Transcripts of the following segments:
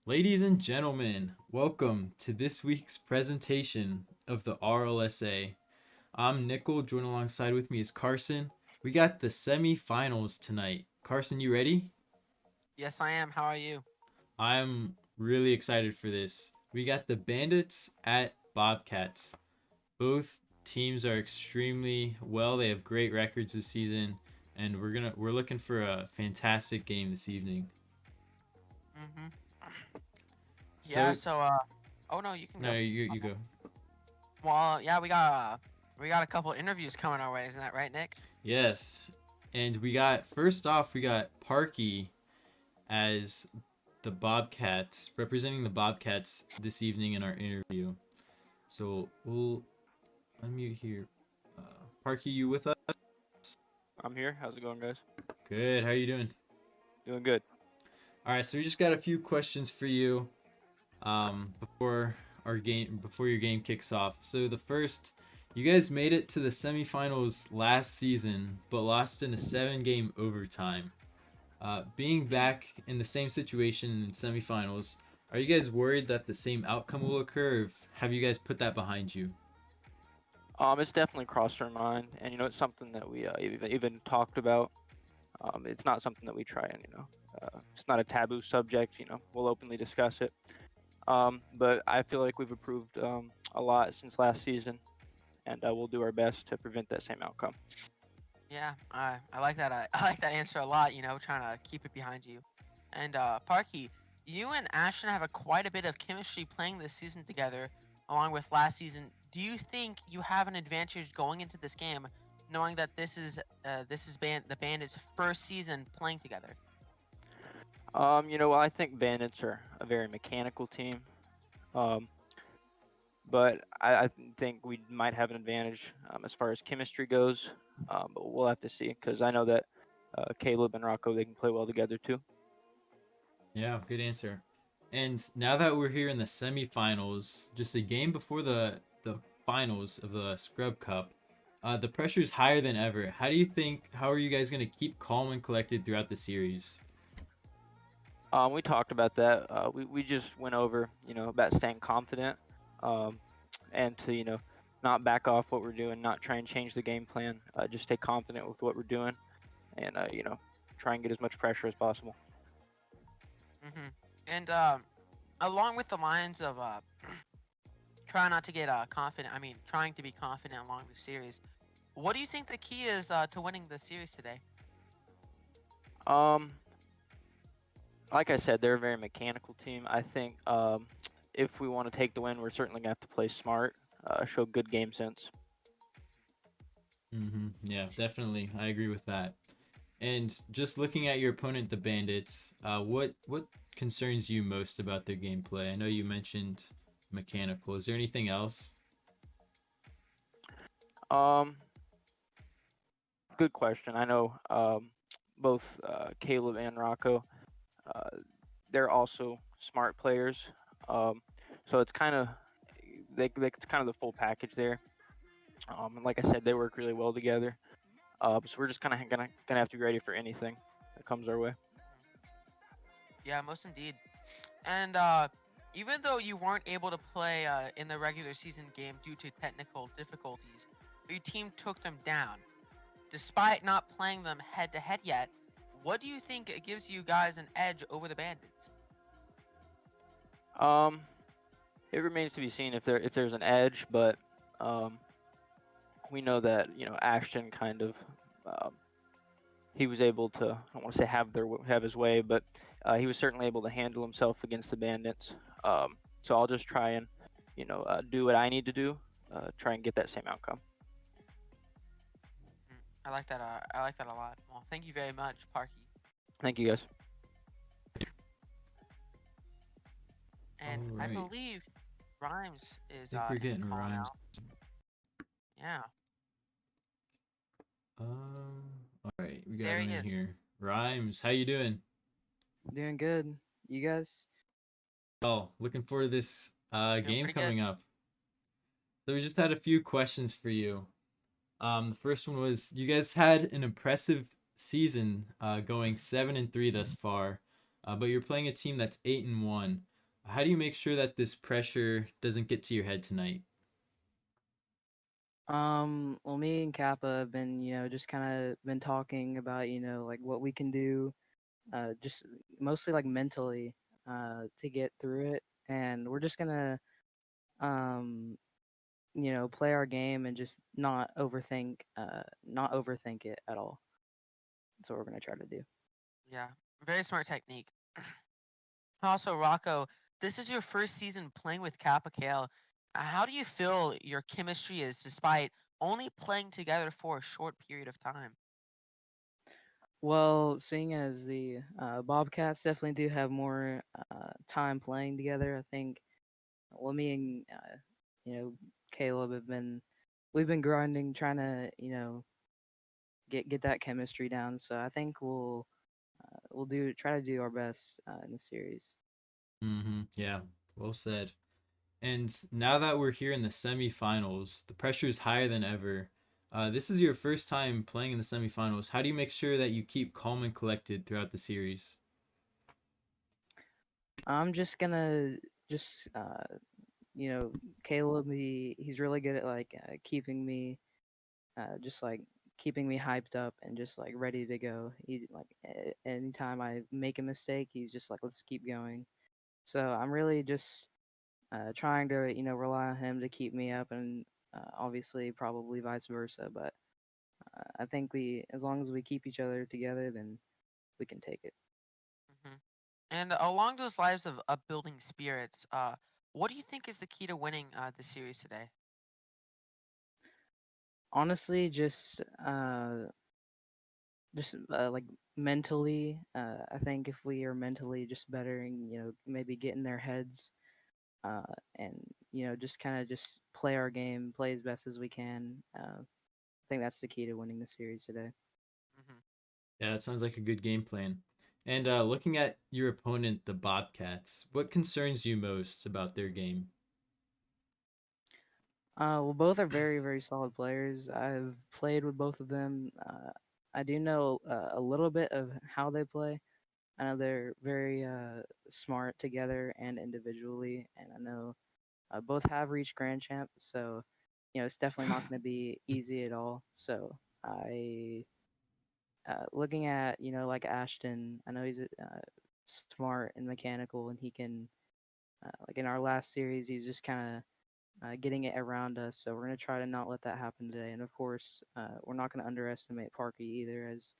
Ladies and gentlemen, welcome to this week's presentation of the RLSA. I'm Nickel, joined alongside with me is Carson. We got the semifinals tonight. Carson, you ready? Yes, I am. How are you? I'm really excited for this. We got the Bandits at Bobcats. Both teams are extremely well. They have great records this season, and we're looking for a fantastic game this evening. Mm-hmm. Yeah. So, Oh no, you can no, go. you go. Well, yeah, we got a couple interviews coming our way. Isn't that right, Nick? Yes. And we got first off we got Parky as the Bobcats representing the Bobcats this evening in our interview. So we'll unmute here. Parky, you with us? I'm here. How's it going, guys? Good. How you doing? Doing good. All right. So we just got a few questions for you before your game kicks off. So the first, you guys made it to the semifinals last season, but lost in a 7-game overtime. Being back in the same situation in semifinals, are you guys worried that the same outcome will occur? Or have you guys put that behind you? It's definitely crossed our mind, and it's something that we even talked about. It's not something that we try and it's not a taboo subject. We'll openly discuss it. But I feel like we've improved a lot since last season, and we'll do our best to prevent that same outcome. Yeah, I like that. I like that answer a lot. Trying to keep it behind you. And Parky, you and Ashton have quite a bit of chemistry playing this season together, along with last season. Do you think you have an advantage going into this game, knowing that the Bandits' first season playing together? Well, I think Bandits are a very mechanical team. Um, but I think we might have an advantage as far as chemistry goes. But we'll have to see because I know that Caleb and Rocco they can play well together too. Yeah, good answer. And now that we're here in the semifinals, just a game before the finals of the Scrub Cup, the pressure's higher than ever. How are you guys gonna keep calm and collected throughout the series? We talked about that. We just went over about staying confident, um, and to not back off what we're doing, not try and change the game plan. Just stay confident with what we're doing, and try and get as much pressure as possible. Mm-hmm. And along with the lines of try not to get confident. I mean, trying to be confident along the series. What do you think the key is to winning the series today? Um, like I said, they're a very mechanical team. I think if we want to take the win, we're certainly gonna have to play smart, show good game sense. Yeah, definitely. I agree with that. And just looking at your opponent, the Bandits, what concerns you most about their gameplay? I know you mentioned mechanical. Is there anything else? Um, Good question. I know both Caleb and Rocco, uh, they're also smart players. Um, so it's kind of it's kind of the full package there. And like I said, they work really well together. So we're just kind of gonna have to be ready for anything that comes our way. Yeah, most indeed. And even though you weren't able to play in the regular season game due to technical difficulties, your team took them down. Despite not playing them head to head yet, what do you think gives you guys an edge over the Bandits? Um, it remains to be seen if there's an edge, but um, we know that Ashton kind of um, he was able to, I don't want to say have his way, but he was certainly able to handle himself against the Bandits. So I'll just try and do what I need to do, try and get that same outcome. I like that. I like that a lot. Well, thank you very much, Parky. Thank you, guys. All And I right. believe Rhymes is I think we're in the getting call rhymes. now. Yeah, All right, we got there him he in is. here. Rhymes, how you doing? Doing good. You guys? Oh, looking forward to this Doing game pretty good. coming up. So we just had a few questions for you. The first one was you guys had an impressive season, going 7-3 thus far, but you're playing a team that's 8-1. How do you make sure that this pressure doesn't get to your head tonight? Well, me and Kappa have been, just kind of been talking about, like what we can do, just mostly like mentally, to get through it. And we're just gonna, um, play our game and just not overthink it at all. That's what we're gonna try to do. Yeah, very smart technique. Also, Rocco, this is your first season playing with Kappa Kale. How do you feel your chemistry is despite only playing together for a short period of time? Well, seeing as the Bobcats definitely do have more time playing together, I think. Well, me and Caleb we've been grinding, trying to get that chemistry down. So I think we'll do try to do our best in the series. Yeah, well said. And now that we're here in the semifinals, the pressure is higher than ever. This is your first time playing in the semifinals. How do you make sure that you keep calm and collected throughout the series? I'm just gonna just Caleb, he's really good at like keeping me just like keeping me hyped up and just like ready to go. He like anytime I make a mistake, he's just like, let's keep going. So I'm really just trying to rely on him to keep me up, and obviously probably vice versa. But I think as long as we keep each other together, then we can take it. Hmm. And along those lines of upbuilding spirits, what do you think is the key to winning the series today? Honestly, just like mentally, I think if we are mentally just better and maybe get in their heads, uh, and just kind of just play our game, play as best as we can. I think that's the key to winning the series today. Hmm. Yeah, that sounds like a good game plan. And looking at your opponent, the Bobcats, what concerns you most about their game? Well, both are very, very solid players. I've played with both of them. I do know a little bit of how they play. I know they're very smart together and individually, and I know both have reached Grand Champ, so it's definitely not going to be easy at all. So I, looking at like Ashton, I know he's smart and mechanical, and he can like in our last series, he's just kind of getting it around us. So we're going to try to not let that happen today. And of course, we're not going to underestimate Parky either, as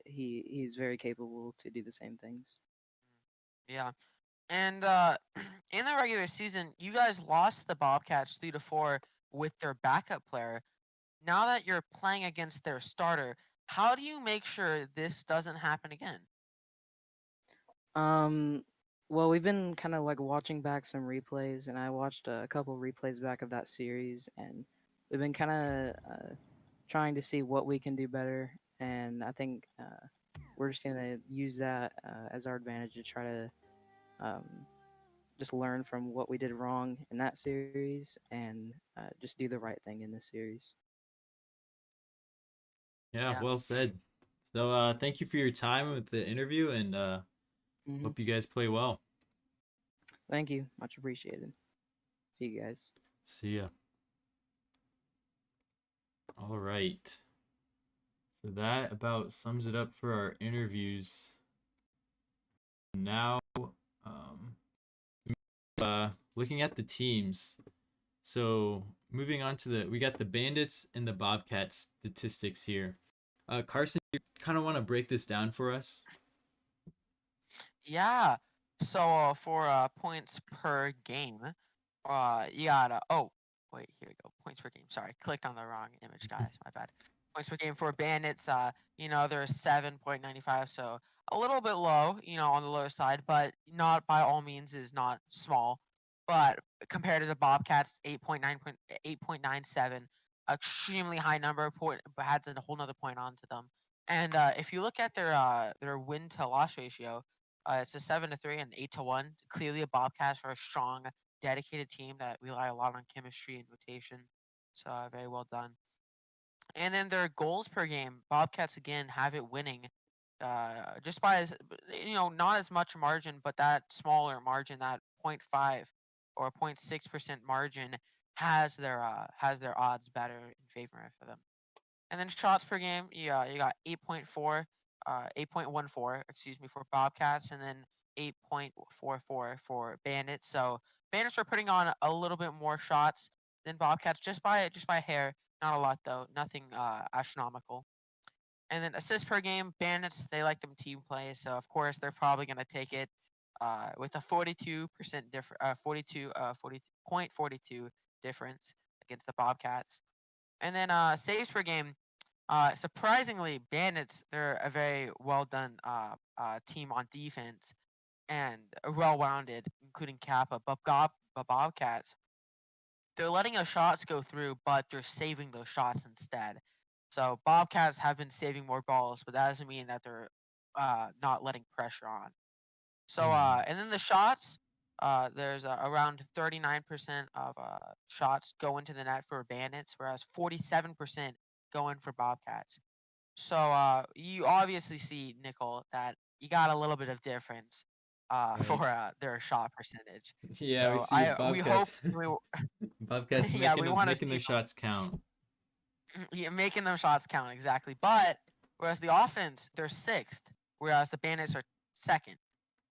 he's very capable to do the same things. Yeah. And in the regular season, you guys lost the Bobcats 3-4 with their backup player. Now that you're playing against their starter, how do you make sure this doesn't happen again? Um, well, we've been kind of like watching back some replays, and I watched a couple replays back of that series, and we've been kind of trying to see what we can do better. And I think we're just gonna use that as our advantage to try to um, just learn from what we did wrong in that series and just do the right thing in this series. Yeah, Yeah. well said. So thank you for your time with the interview, and Hmm. hope you guys play well. Thank you, much appreciated. See you guys. See ya. All right. So that about sums it up for our interviews. Now, um, looking at the teams. So moving on to we got the Bandits and the Bobcats statistics here. Carson, you kind of want to break this down for us? Yeah. So for points per game, you got oh wait, here we go. Points per game. Sorry, clicked on the wrong image, guys. My bad. Points per game for Bandits. They're 7.95, so a little bit low. On the lower side, but not by all means is not small. But compared to the Bobcats, 8.97, extremely high number. Point adds a whole nother point onto them. And if you look at their win to loss ratio, it's a 7-3 and 8-1. Clearly, the Bobcats are a strong, dedicated team that rely a lot on chemistry and rotation. So very well done. And then their goals per game, Bobcats again have it winning, just by not as much margin, but that smaller margin that 0.5 or 0.6% margin has their odds better in favor for them. And then shots per game, you got 8.14, excuse me, for Bobcats, and then 8.44 for Bandits. So Bandits are putting on a little bit more shots than Bobcats, just by a hair. Not a lot though, nothing astronomical. And then assists per game, Bandits, they like them team play, so of course they're probably gonna take it with a 42% different, 40.42 difference against the Bobcats. And then saves per game, surprisingly, Bandits, they're a very well done team on defense and well rounded, including Kappa. But Bobcats, they're letting those shots go through, but they're saving those shots instead. So Bobcats have been saving more balls, but that doesn't mean that they're not letting pressure on. So Hmm. and then the shots, there's around 39% of shots go into the net for Bandits, whereas 47% go in for Bobcats. So you obviously see, Nickel, that you got a little bit of difference Right. for their shot percentage. Yeah, we So see I we hope Bobcats. Bobcats yeah, making we them want to making their see shots count. yeah, making them shots count exactly. But whereas the offense, they're sixth, whereas the Bandits are second.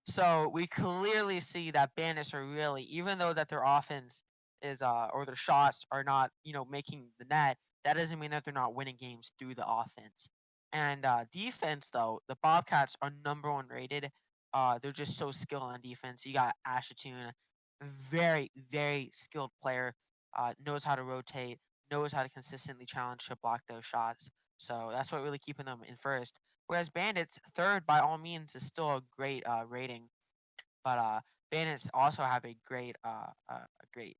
So we clearly see that Bandits are really, even though that their offense is or their shots are not, making the net, that doesn't mean that they're not winning games through the offense. And defense though, the Bobcats are number one rated. They're just so skilled on defense. You got Ashatoon, very, very skilled player, knows how to rotate, knows how to consistently challenge to block those shots. So that's what really keeping them in first. Whereas Bandits, third by all means, is still a great rating, but Bandits also have a great defense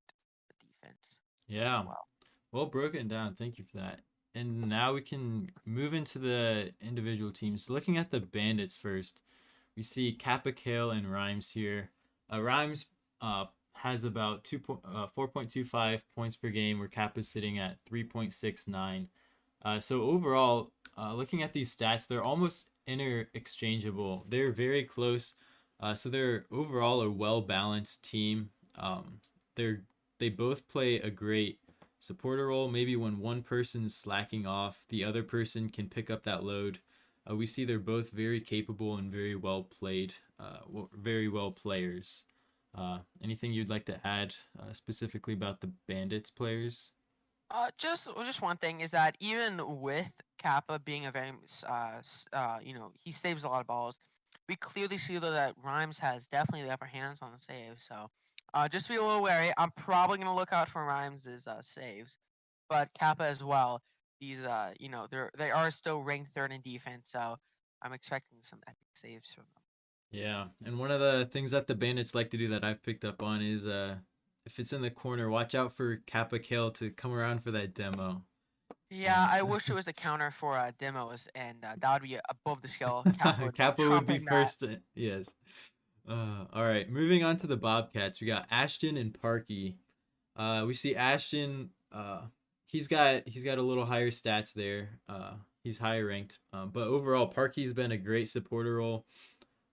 as Yeah. well. Well broken down. Thank you for that. And now we can move into the individual teams. Looking at the Bandits first, we see Kappa, Kale, and Rhymes here. Rhymes has about 4.25 points per game, where Kappa's sitting at 3.69. So overall, looking at these stats, they're almost interchangeable. They're very close. So they're overall a well balanced team. They're they both play a great supporter role. Maybe when one person's slacking off, the other person can pick up that load. We see they're both very capable and very well played, very well players. Anything you'd like to add specifically about the Bandits players? Just one thing is that even with Kappa being a very he saves a lot of balls. We clearly see though that Rhymes has definitely the upper hands on the save. So just be a little wary. I'm probably gonna look out for Rhymes' saves, but Kappa as well. These they are still ranked third in defense, so I'm expecting some epic saves from them. Yeah, and one of the things that the Bandits like to do that I've picked up on is if it's in the corner, watch out for Kappa Kale to come around for that demo. Yeah, And I wish it was a counter for demos, and that would be above the skill. Kappa would be Kappa would be trumping that. first. Yes. All right, moving on to the Bobcats. We got Ashton and Parky. We see Ashton. He's got a little higher stats there. He's higher ranked. But overall, Parky's been a great supporter role.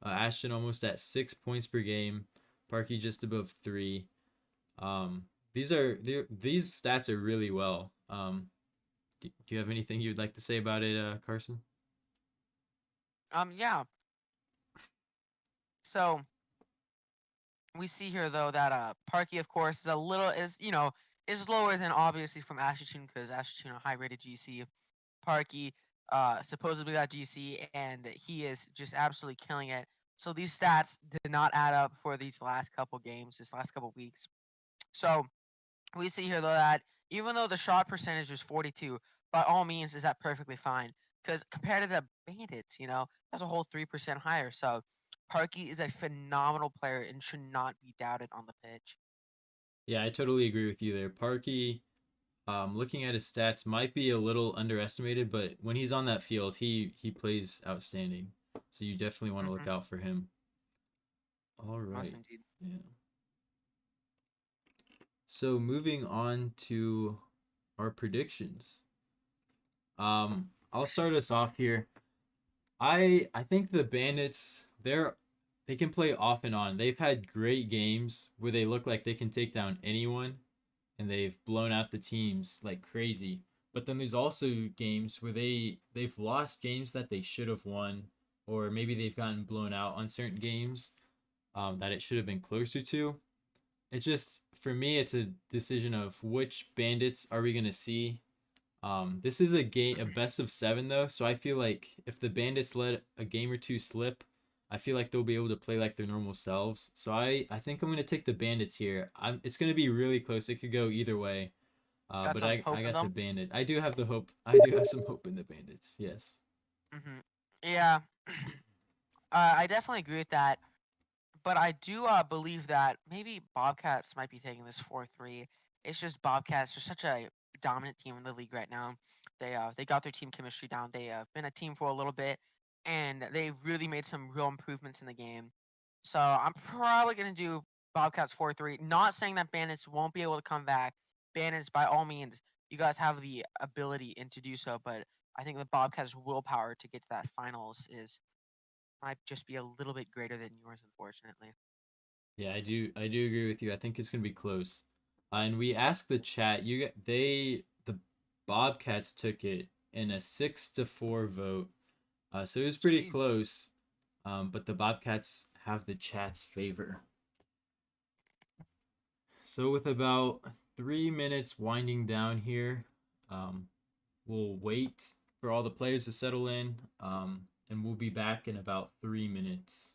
Ashton almost at 6 points per game. Parky just above 3. These stats are really well. Do you have anything you'd like to say about it, Carson? Yeah. So we see here though that Parky, of course, is a little is lower than obviously from Ashton because Ashton a high rated GC. Parky supposedly got GC and he is just absolutely killing it. So these stats did not add up for these last couple games, this last couple weeks. So we see here though that even though the shot percentage is 42, by all means is that perfectly fine. Because compared to the Bandits, that's a whole 3% higher. So Parky is a phenomenal player and should not be doubted on the pitch. Yeah, I totally agree with you there. Parky, looking at his stats, might be a little underestimated, but when he's on that field, he plays outstanding. So you definitely want to look Hmm. out for him. All Most right. indeed. Yeah. So moving on to our predictions. I'll start us off here. I think the Bandits, they can play off and on. They've had great games where they look like they can take down anyone, and they've blown out the teams like crazy. But then there's also games where they've lost games that they should have won, or maybe they've gotten blown out on certain games that it should have been closer to. It's just for me, it's a decision of which bandits are we gonna see. This is a best of seven though, so I feel like if the bandits let a game or two slip, I feel like they'll be able to play like their normal selves. So I think I'm gonna take the bandits here. It's gonna be really close. It could go either way. Got But some I hope in got the them. bandits. I do have the hope. I do have some hope in the bandits. Yes. Yeah, I definitely agree with that. But I do believe that maybe Bobcats might be taking this 4-3. It's just Bobcats are such a dominant team in the league right now. They got their team chemistry down. They have been a team for a little bit, and they've really made some real improvements in the game. So I'm probably gonna do Bobcats 4-3. Not saying that Bandits won't be able to come back. Bandits, by all means, you guys have the ability and to do so. But I think the Bobcats' willpower to get to that finals is might just be a little bit greater than yours, unfortunately. Yeah, I do agree with you. I think it's gonna be close. And we asked the chat. The Bobcats took it in a 6-4 vote. So it was pretty Jeez. close. But the Bobcats have the chat's favor. So with about 3 minutes winding down here, um, we'll wait for all the players to settle in. And we'll be back in about 3 minutes.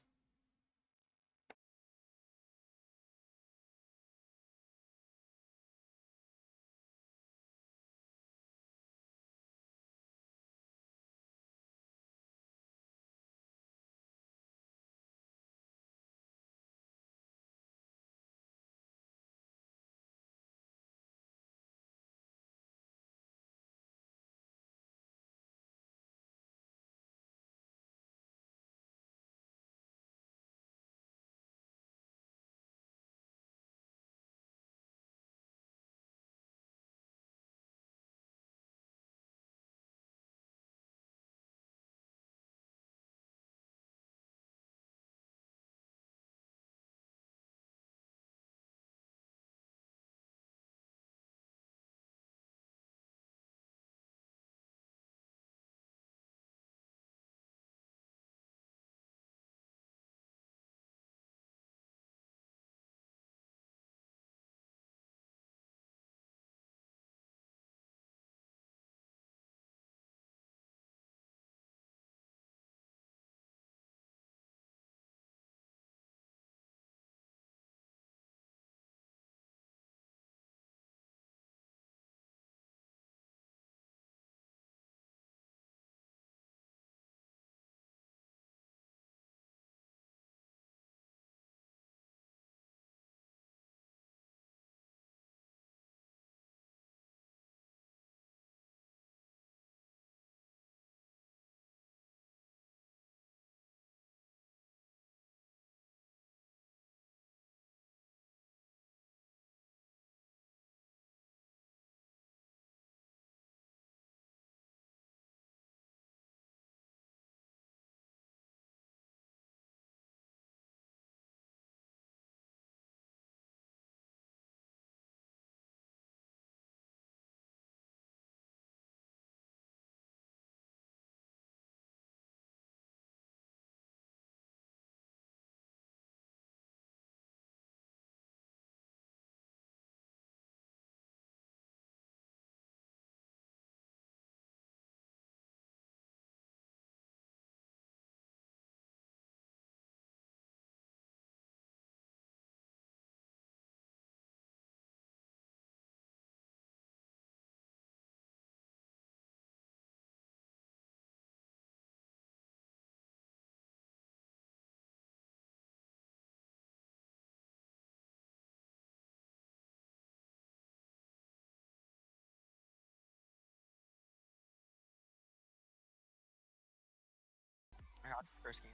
I got the first game.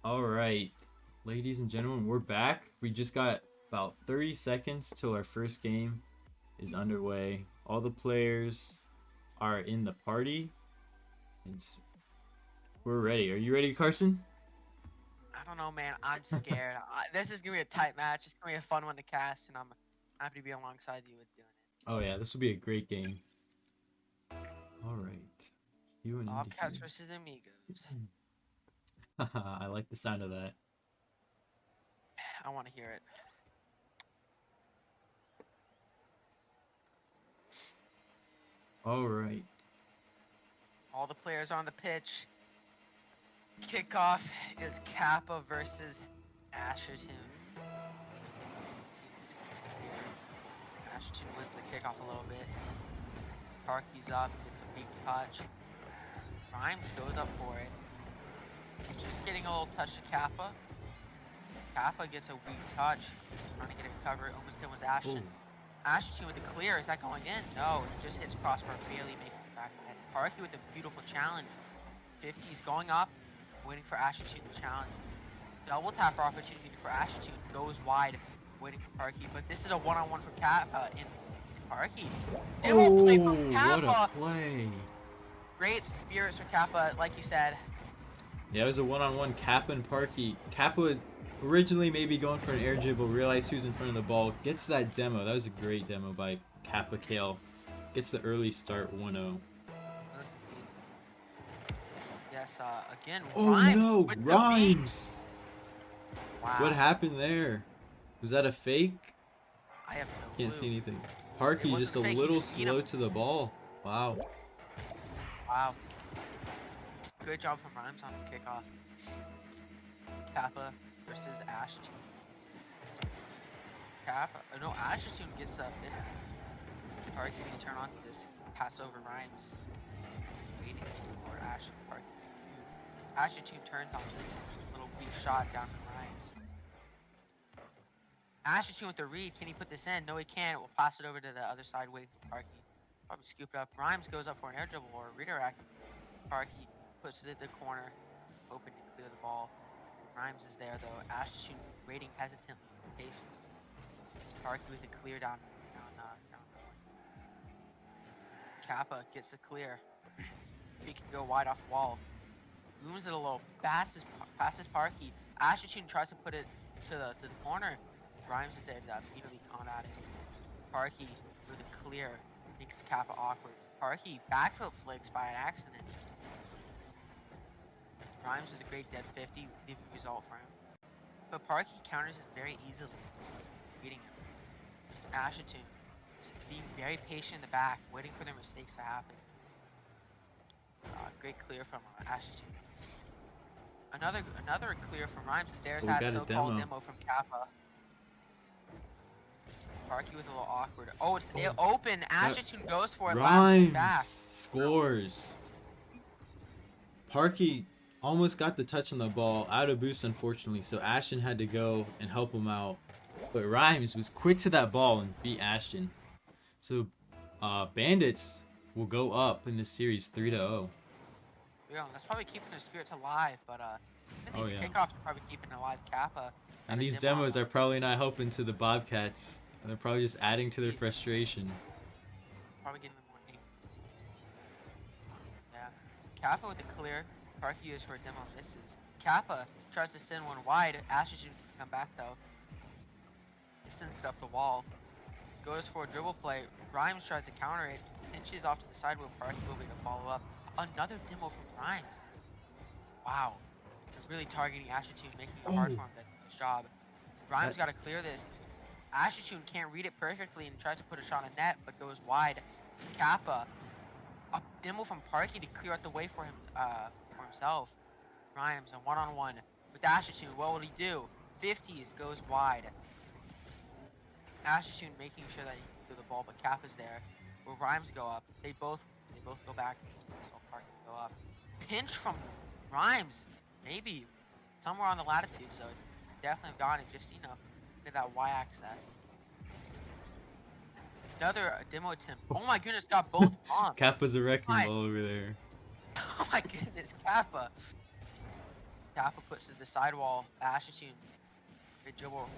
All right, ladies and gentlemen, we're back. We just got about 30 seconds till our first game is underway. All the players are in the party, and we're ready. Are you ready, Carson? don't know, man. I'm scared. This is gonna be a tight match. It's gonna be a fun one to cast, and I'm happy to be alongside you with doing it. Oh yeah, this will be a great game. All right, you and Bobcats Indy versus Amigos. here. I like the sound of that. I want to hear it. All right. All the players are on the pitch. Kickoff is Kappa versus Asherton. Asherton wins the kickoff a little bit. Parky's up, gets a weak touch. Rhymes goes up for it. Just getting a little touch to Kappa. Kappa gets a weak touch. Trying to get it covered. Almost in was Ashton. Ashton with the clear. Is that going in? No, it just hits crossbar, barely making it back ahead. Parky with a beautiful challenge. 50's going up, waiting for Ashton to challenge. Double tap opportunity for Ashton. Goes wide, waiting for Parky. But this is a one-on-one for Kappa in Parky. Demo play from Kappa. What a play! Great spirits for Kappa, like you said. Yeah, it was a one-on-one Kappa and Parky. Kappa originally maybe going for an air dribble, realized who's in front of the ball, gets that demo. That was a great demo by Kappa Kale. Gets the early start 1-0. Yes, again, Oh Rhymes no, with the beat. Rhymes! Wow. What happened there? Was that a fake? I have no Can't clue. see anything. Parky wasn't just a fake, he little just beat slow him. to the ball. Wow. Wow. Good job from Rhymes on his kickoff. Kappa versus Ashton. Kappa, no, Ashton gets 50. Parky's gonna turn on this pass over Rhymes. Waiting for Ashton. Parky. Ashton turns on this little weak shot down to Rhymes. Ashton with the read, can he put this in? No, he can't. We'll pass it over to the other side, waiting for Parky. Probably scoop it up. Rhymes goes up for an air dribble or a redirect. Parky puts it at the corner, hoping to clear the ball. Rhymes is there though. Ashton waiting hesitantly with patience. Parky with a clear down. Kappa gets the clear. He can go wide off the wall. Booms it a little. Passes Parky. Ashton tries to put it to the corner. Rhymes is there to immediately combat it. Parky with a clear makes Kappa awkward. Parky backfield flicks by an accident. Rhymes with a great dead 50, leaving result for him. But Parky counters it very easily, beating him. Ashton being very patient in the back, waiting for their mistakes to happen. Great clear from Ashton. Another clear from Rhymes, and there's We that got a so-called demo. demo from Kappa. Parky with a little awkward. Oh, it's open. Ashton goes for it. Last back. Rhymes scores. Parky almost got the touch on the ball, out of boost unfortunately, so Ashton had to go and help him out. But Rhymes was quick to that ball and beat Ashton. So Bandits will go up in this series 3-0. Yeah, that's probably keeping their spirits alive, but I think Oh, these yeah. kickoffs are probably keeping alive Kappa. And these demos are probably not helping to the Bobcats. And they're probably just adding to their frustration. Probably getting them more ink. Yeah. Kappa with the clear. Parky is for a demo, misses. Kappa tries to send one wide. Ashes should come back though. He sends it up the wall. Goes for a dribble play. Rhymes tries to counter it. Pinches off to the side where Parky will be to follow up. Another demo from Rhymes. Wow. They're really targeting Ashatun, making it hard for him to do his job. Rhymes got to clear this. Ashatun can't read it perfectly and tries to put a shot on net, but goes wide. Kappa. A demo from Parky to clear out the way for him for himself. Rhymes a one-on-one with Ashatun. What will he do? 50s goes wide. Ashatun making sure that he can do the ball, but Kappa's there. Will Rhymes go up? They both go back. So Parky go up. Pinch from Rhymes. Maybe somewhere on the latitude, so definitely have gotten it just to that y-axis. Another demo attempt. Oh my goodness, got both bombs. Kappa's a wrecking My- ball over there. Oh my goodness, Kappa. Kappa puts to the sidewall. Ashatun. Good dribble.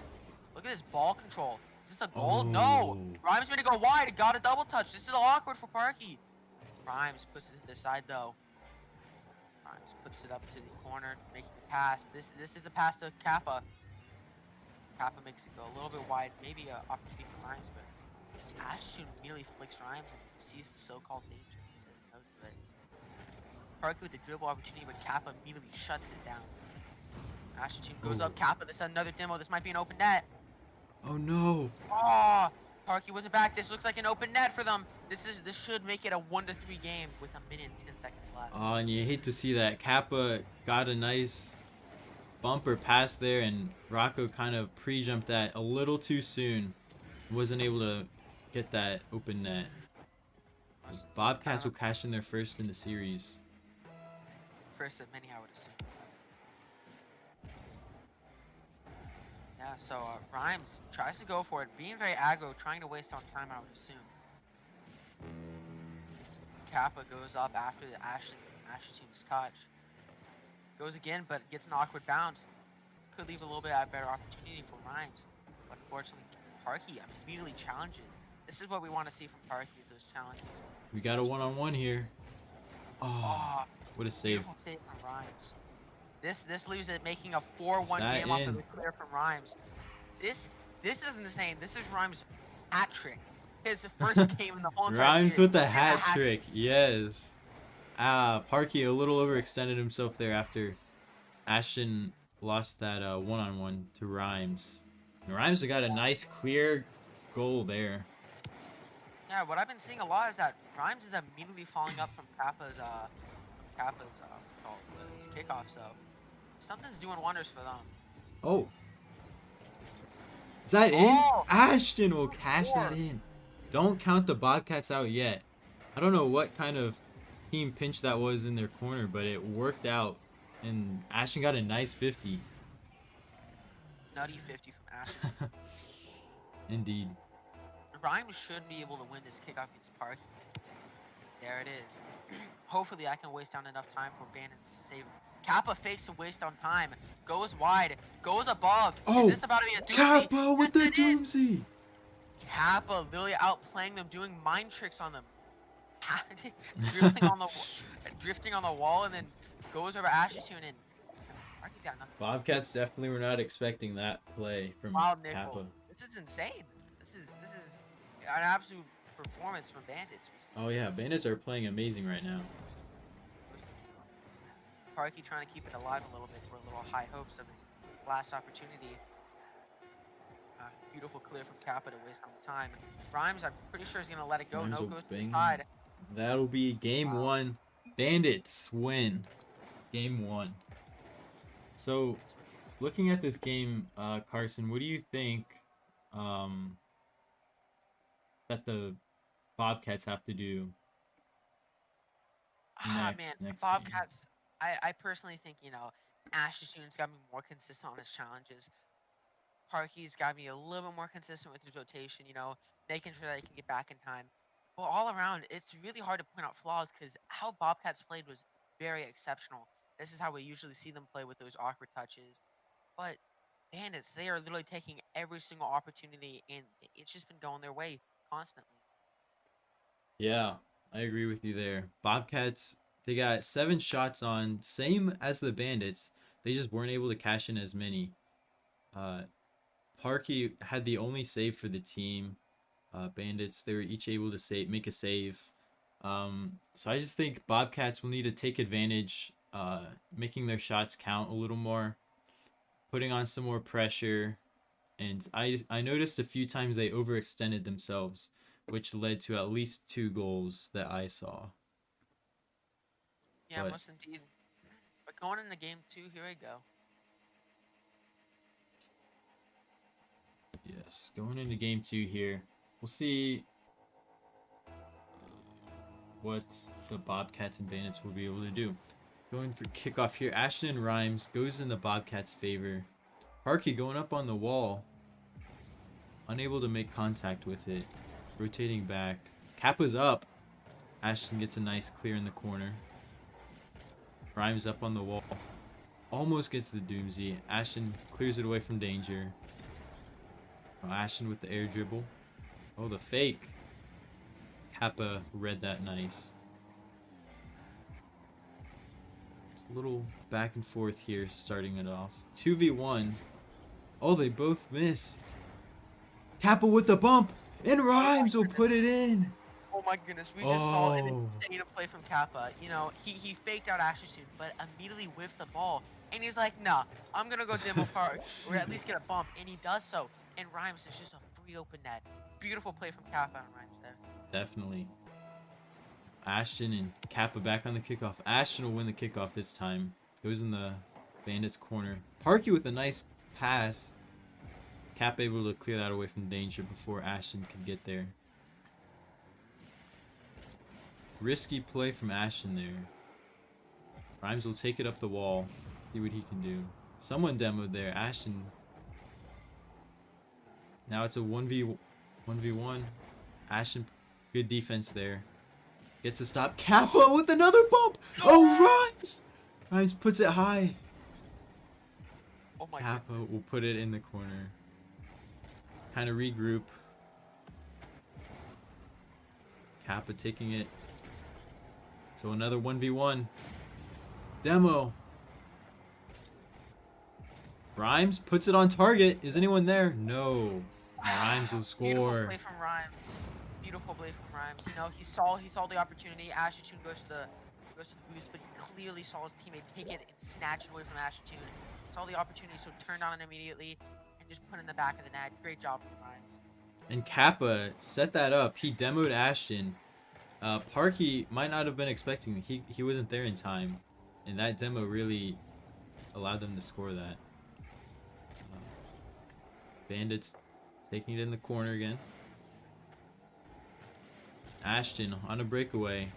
Look at this ball control. Is this a goal? No. Oh. Rhymes made it go wide. Got a double touch. This is awkward for Parky. Rhymes puts it to the side though. Rhymes puts it up to the corner, making a pass. This is a pass to Kappa. Kappa makes it go a little bit wide, maybe an opportunity for Rhymes, but Ashton immediately flicks Rhymes and sees the so-called danger and says no to it. Parker with the dribble opportunity, but Kappa immediately shuts it down. Ashton goes up, Kappa, this is another demo, this might be an open net. Oh no. Oh, Parky wasn't back. This looks like an open net for them. This should make it a 1-3 game with a minute and 10 seconds left. Oh, and you hate to see that. Kappa got a nice bumper pass there, and Rocco kind of pre-jumped that a little too soon. Wasn't able to get that open net. Bobcats will cash in their first in the series. First of many, I would assume. Yeah, so Rhymes tries to go for it, being very aggro, trying to waste on time, I would assume. Kappa goes up after the Ashton's touch. Goes again, but gets an awkward bounce. Could leave a little bit of a better opportunity for Rhymes. But unfortunately, Parky immediately challenges. This is what we want to see from Parky, is those challenges. We got a one-on-one here. Oh, what a save. Beautiful save from Rhymes. This leaves it making a 4-1 game off of the clear from Rhymes. This is insane. This is Rhymes' hat trick. His first game in the whole entire Rhymes series. with the hat trick. Yes. Parky a little overextended himself there after Ashton lost that one-on-one to Rhymes. And Rhymes got a nice clear goal there. Yeah, what I've been seeing a lot is that Rhymes is immediately following up from Kappa's kickoff, so something's doing wonders for them. Oh. Is that in? Ashton will cash that in. Don't count the Bobcats out yet. I don't know what kind of team pinch that was in their corner, but it worked out. And Ashton got a nice 50. Nutty 50 from Ashton. Indeed. Rhymes should be able to win this kickoff against Parky. There it is. Hopefully I can waste down enough time for Bandits to save him. Kappa fakes a waste on time. Goes wide. Goes above. Oh, is this about to be a doomsday? Kappa with the doomsday. Kappa literally outplaying them, doing mind tricks on them. drifting on the wall, and then goes over Ashton and Parky's got nothing. Bobcats definitely were not expecting that play from Wild Kappa. nickel. This is insane. This is an absolute performance from Bandits. Oh yeah, Bandits are playing amazing right now. Parky trying to keep it alive a little bit for a little high hopes of its last opportunity. Beautiful clear from Kappa to waste on time. Rhymes, I'm pretty sure is going to let it go. Rhymes No will goes to the bang. side. That'll be game one. Bandits win. Game one. So, looking at this game, Carson, what do you think that the Bobcats have to do next Bobcats. I personally think, Ashton's got to be more consistent on his challenges. Parky's got to be a little bit more consistent with his rotation, making sure that he can get back in time. But all around, it's really hard to point out flaws because how Bobcats played was very exceptional. This is how we usually see them play with those awkward touches. But Bandits, they are literally taking every single opportunity, and it's just been going their way constantly. Yeah, I agree with you there. Bobcats, they got 7 shots on, same as the Bandits. They just weren't able to cash in as many. Parky had the only save for the team. Bandits, they were each able to make a save. So I just think Bobcats will need to take advantage, making their shots count a little more, putting on some more pressure. And I noticed a few times they overextended themselves, which led to at least 2 goals that I saw. Yeah, most indeed. But going into game 2, here we go. Yes, going into game 2 here. We'll see what the Bobcats and Bandits will be able to do. Going for kickoff here. Ashton Rhymes goes in the Bobcats' favor. Parky going up on the wall. Unable to make contact with it. Rotating back. Kappa's up. Ashton gets a nice clear in the corner. Rhymes up on the wall. Almost gets the doomsday. Ashton clears it away from danger. Oh, Ashton with the air dribble. Oh, the fake. Kappa read that nice. A little back and forth here, starting it off. 2v1. Oh, they both miss. Kappa with the bump, and Rhymes will put it in. Oh my goodness, we just saw an Oh. insane play from Kappa. You know, he faked out Ashton, but immediately whiffed the ball. And he's like, nah, I'm going to go demo park, or at least get a bump. And he does so. And Rhymes is just a free open net. Beautiful play from Kappa and Rhymes there. Definitely. Ashton and Kappa back on the kickoff. Ashton will win the kickoff this time. Goes in the Bandits corner. Parky with a nice pass. Kappa able to clear that away from danger before Ashton could get there. Risky play from Ashton there. Rhymes will take it up the wall. See what he can do. Someone demoed there. Ashton. Now it's a 1v1. Ashton, good defense there. Gets a stop. Kappa with another bump. Oh, Rhymes! Rhymes puts it high. Oh my Kappa goodness. will put it in the corner. Kind of regroup. Kappa taking it. So another 1v1. Demo. Rhymes puts it on target. Is anyone there? No. Rhymes will Beautiful score. play from Rhymes. Beautiful play from Rhymes. You know, he saw the opportunity. Ashton goes to the boost, but he clearly saw his teammate take it and snatch it away from Ashton. Saw the opportunity, so turned on it immediately and just put it in the back of the net. Great job from Rhymes. And Kappa set that up. He demoed Ashton. Parky might not have been expecting. He wasn't there in time, and that demo really allowed them to score that. Bandits taking it in the corner again. Ashton on a breakaway.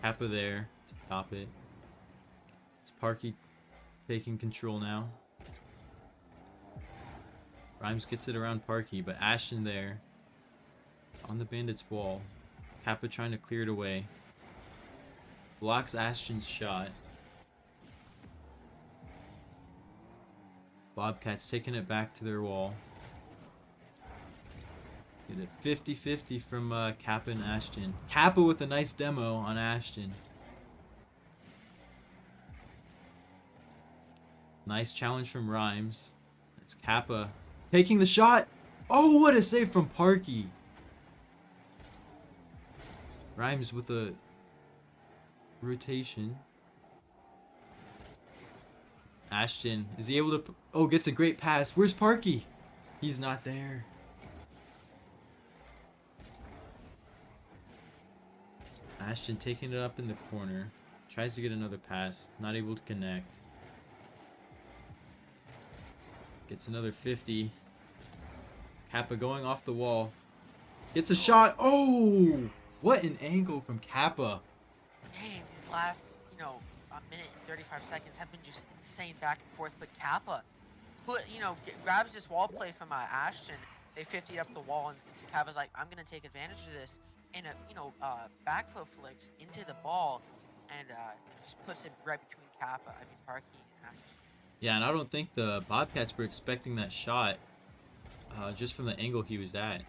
Kappa there to stop it. It's Parky taking control now. Rhymes gets it around Parky, but Ashton there. It's on the Bandits' wall. Kappa trying to clear it away. Blocks Ashton's shot. Bobcats taking it back to their wall. Get it 50-50 from Kappa and Ashton. Kappa with a nice demo on Ashton. Nice challenge from Rhymes. It's Kappa taking the shot. Oh, what a save from Parky. Rhymes with a rotation. Ashton, is he able to... Oh, gets a great pass. Where's Parky? He's not there. Ashton taking it up in the corner. Tries to get another pass. Not able to connect. Gets another 50. Kappa going off the wall. Gets a shot. Oh! What an angle from Kappa. Dang, these last, a minute and 35 seconds have been just insane back and forth. But Kappa grabs this wall play from Ashton. They 50 up the wall, and Kappa's like, I'm going to take advantage of this. And, backflip flicks into the ball and just puts it right between Parky and Ashton. Yeah, and I don't think the Bobcats were expecting that shot just from the angle he was at.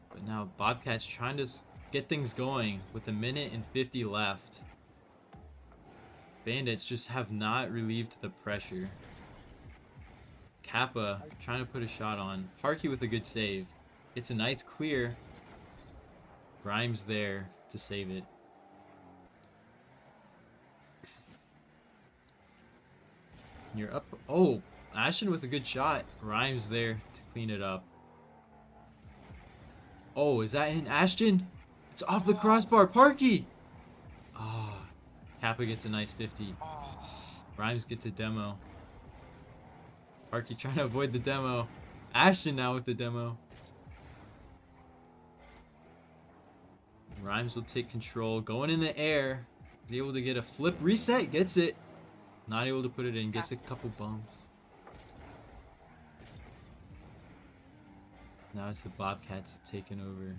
But now Bobcats trying to get things going with a minute and 50 left. Bandits just have not relieved the pressure. Kappa trying to put a shot on. Parky with a good save. It's a nice clear. Rhymes there to save it. You're up. Oh, Ashton with a good shot. Rhymes there to clean it up. Oh, is that in Ashton? It's off the crossbar. Parky! Ah, Kappa gets a nice 50. Rhymes gets a demo. Parky trying to avoid the demo. Ashton now with the demo. Rhymes will take control. Going in the air. Is able to get a flip reset. Gets it. Not able to put it in. Gets a couple bumps. Now it's the Bobcats taking over.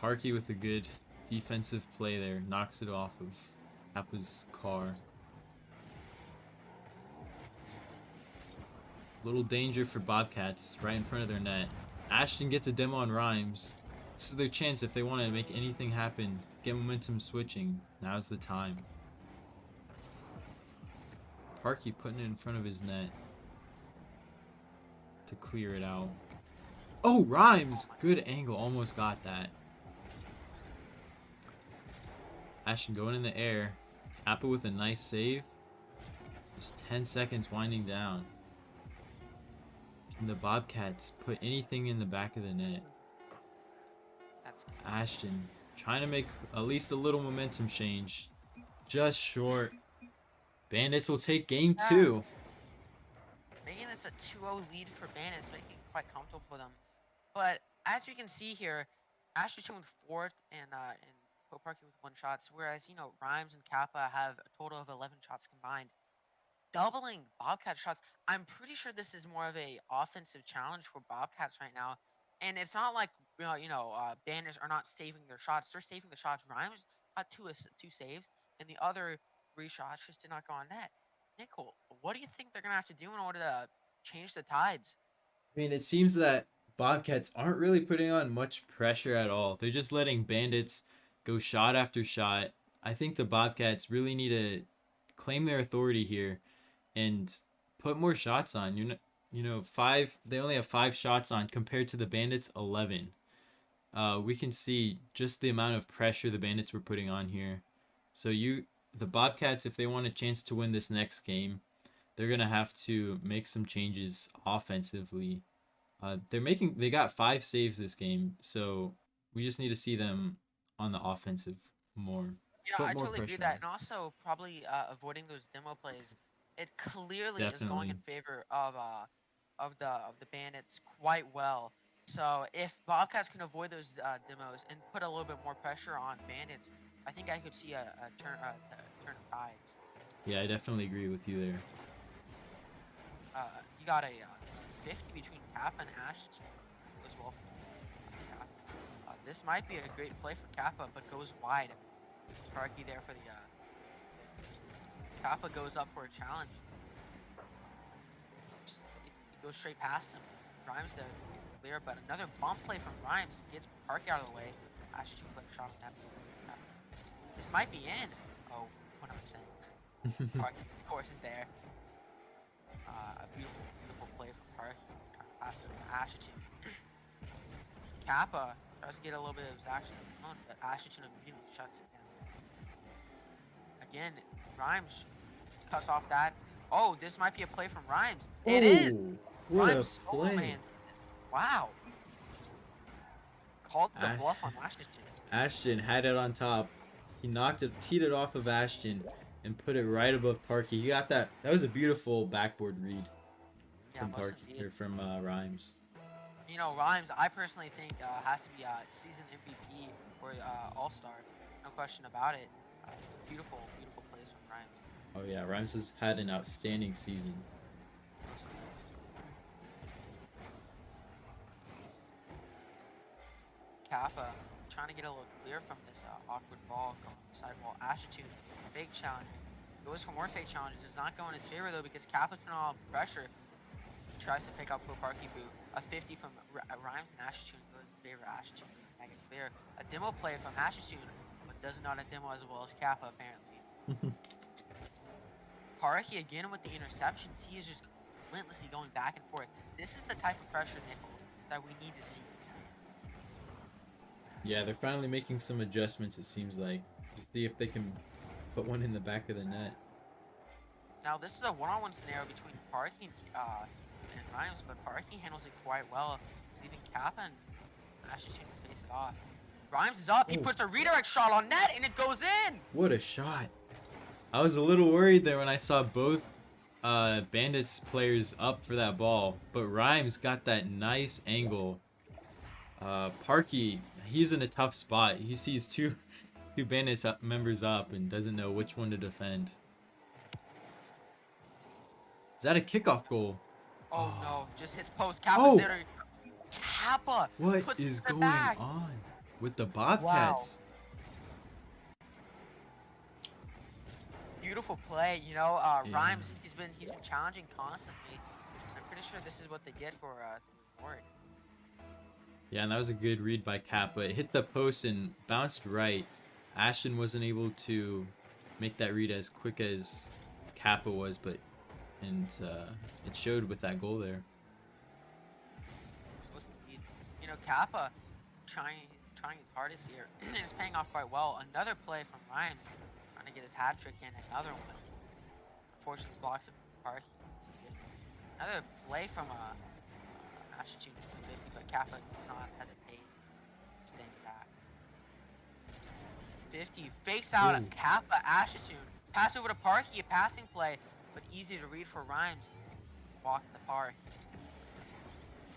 Parky with a good defensive play there. Knocks it off of Kappa's car. Little danger for Bobcats right in front of their net. Ashton gets a demo on Rhymes. This is their chance if they want to make anything happen, get momentum switching. Now's the time. Parky putting it in front of his net to clear it out. Oh, Rhymes! Good angle, almost got that. Ashton going in the air. Appa with a nice save. Just 10 seconds winding down. Can the Bobcats put anything in the back of the net? Ashton trying to make at least a little momentum change. Just short. Bandits will take game 2. Making this a 2-0 lead for Bandits, making it quite comfortable for them. But as you can see here, Ashton with 4th and Poparky with 1 shot, whereas, you know, Rhymes and Kappa have a total of 11 shots combined. Doubling Bobcat shots. I'm pretty sure this is more of a offensive challenge for Bobcats right now. And it's not like, Bandits are not saving their shots. They're saving the shots. Rhymes got 2 saves, and the other 3 shots just did not go on net. Nickel, what do you think they're going to have to do in order to change the tides? I mean, it seems that Bobcats aren't really putting on much pressure at all. They're just letting Bandits go shot after shot. I think the Bobcats really need to claim their authority here and put more shots on. They only have 5 shots on compared to the Bandits 11. We can see just the amount of pressure the Bandits were putting on here. So the Bobcats, if they want a chance to win this next game, they're gonna have to make some changes offensively. They got 5 saves this game, so we just need to see them on the offensive more. Yeah, I totally agree with that, and also probably avoiding those demo plays. It clearly is going in favor of the Bandits quite well. So if Bobcats can avoid those demos and put a little bit more pressure on Bandits, I think I could see a turn of tides. Yeah, I definitely agree with you there. You got a 50 between Kappa and Ashton as well. This might be a great play for Kappa, but goes wide. Sparky there for the Kappa goes up for a challenge. He goes straight past him. Rhymes there clear, but another bump play from Rhymes gets Parky out of the way. Ashton put a shot on that. This might be in. Oh, 100%. Parky, of course, is there. A beautiful play from Parky. Pass it to Ashton. Kappa tries to get a little bit of his action on, but Ashton immediately shuts it down. Again, Rhymes cuts off that. Oh, this might be a play from Rhymes. It is. What Rhymes a play! man. Wow. Called the bluff on Ashton. Ashton had it on top. He teed it off of Ashton, and put it right above Parky. He got that. That was a beautiful backboard read from from Rhymes. You know, Rhymes, I personally think has to be season MVP or All-Star. No question about it. Beautiful plays from Rhymes. Oh yeah, Rhymes has had an outstanding season. Kappa trying to get a little clear from this awkward ball going sidewall. Ashton, fake challenge. Goes for more fake challenges. It's not going in his favor though because Kappa's putting all the pressure. He tries to pick up Poparky Boo. A 50 from Rhymes and Ashton goes in favor of Ashton. Make it clear. A demo play from Ashton, but does not a demo as well as Kappa apparently. Parky again with the interceptions. He is just relentlessly going back and forth. This is the type of pressure, Nickel, that we need to see. Yeah, they're finally making some adjustments, it seems like. To see if they can put one in the back of the net. Now, this is a one-on-one scenario between Parky and Rhymes, but Parky handles it quite well, leaving Kappa and Ashton to face it off. Rhymes is up. He puts a redirect shot on net, and it goes in! What a shot. I was a little worried there when I saw both Bandits players up for that ball, but Rhymes got that nice angle. Parky, he's in a tough spot. He sees two Bandits members up and doesn't know which one to defend. Is that a kickoff goal? Oh no, just hits post. Kappa's there. Kappa! What is going on with the Bobcats? Wow. Beautiful play, you know. Rhymes, he's been challenging constantly. I'm pretty sure this is what they get for the reward. Yeah, and that was a good read by Kappa. It hit the post and bounced right. Ashton wasn't able to make that read as quick as Kappa was, but it showed with that goal there. Most indeed. You know, Kappa trying his hardest here, and it's paying off quite well. Another play from Rhymes, trying to get his hat trick in. Another one. Unfortunately, blocks it from Park. Another play from Ashton is a 50, but Kappa does not hesitate, staying back. 50 fakes out Ooh. Kappa Ashton. Pass over to Parky, a passing play, but easy to read for Rhymes. Walk the park.